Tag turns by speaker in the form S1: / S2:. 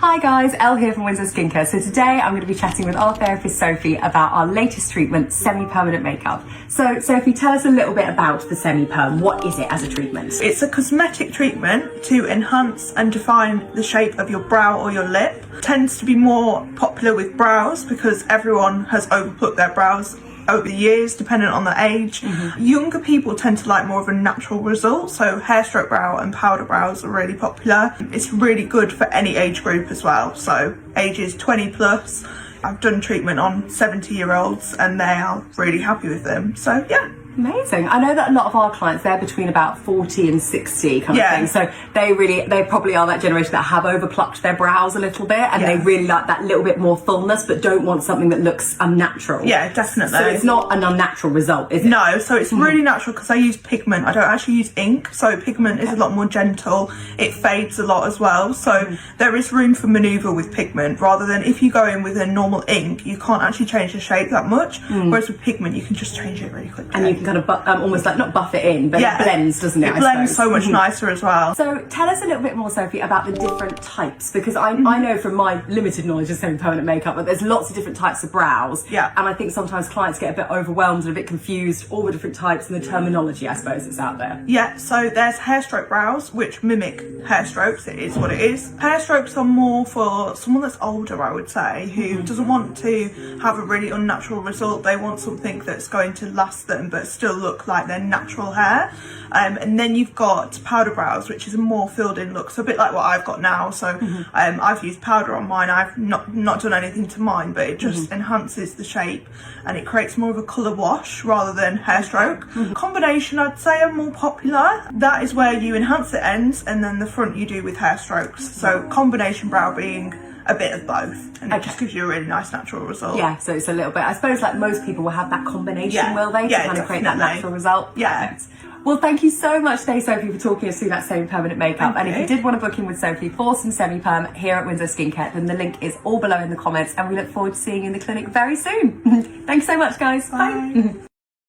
S1: Hi guys, Elle here from Windsor Skincare. So today I'm going to be chatting with our therapist Sophie about our latest treatment, semi-permanent makeup. So Sophie, tell us a little bit about the semi-perm. What is it as a treatment?
S2: It's a cosmetic treatment to enhance and define the shape of your brow or your lip. It tends to be more popular with brows because everyone has overput their brows over the years, depending on the age. Younger people tend to like more of a natural result, so hair stroke brow and powder brows are really popular. It's really good for any age group as well, so ages 20 plus. I've done treatment on 70-year-olds and they are really happy with them, so yeah.
S1: Amazing. I know that a lot of our clients, they're between about 40 and 60 kind of thing. So they probably are that generation that have overplucked their brows a little bit and they really like that little bit more fullness but don't want something that looks unnatural.
S2: Yeah, definitely.
S1: So it's not an unnatural result, is it?
S2: No, so it's really natural because I use pigment. I don't actually use ink, so pigment is a lot more gentle. It fades a lot as well, so there is room for manoeuvre with pigment rather than if you go in with a normal ink, you can't actually change the shape that much, whereas with pigment you can just change it really quickly.
S1: And you can kind of almost like not buff it in, but it blends, doesn't it?
S2: It blends so much nicer as well.
S1: So tell us a little bit more, Sophie, about the different types, because I know from my limited knowledge of semi-permanent makeup that there's lots of different types of brows.
S2: Yeah.
S1: And I think sometimes clients get a bit overwhelmed and a bit confused, all the different types and the terminology, I suppose, that's out there.
S2: Yeah, so there's hair stroke brows, which mimic hair strokes. It is what it is. Hair strokes are more for someone that's older, I would say, who doesn't want to have a really unnatural result. They want something that's going to last them but still look like their natural hair. And then you've got powder brows, which is a more filled in look, so a bit like what I've got now. So I've used powder on mine. I've not done anything to mine, but it just enhances the shape and it creates more of a colour wash rather than hair stroke. Combination, I'd say, are more popular. That is where you enhance the ends and then the front you do with hair strokes. So combination brow being a bit of both, and it just gives you a really nice natural result.
S1: Yeah, so it's a little bit, I suppose, like most people will have that combination, will they, to kind of create that natural result?
S2: Yeah.
S1: Perfect. Well, thank you so much today, Sophie, for talking us through that semi-permanent makeup. And if you did want to book in with Sophie for some semi-perm here at Windsor Skincare, then the link is all below in the comments, and we look forward to seeing you in the clinic very soon. Thanks so much, guys. Bye.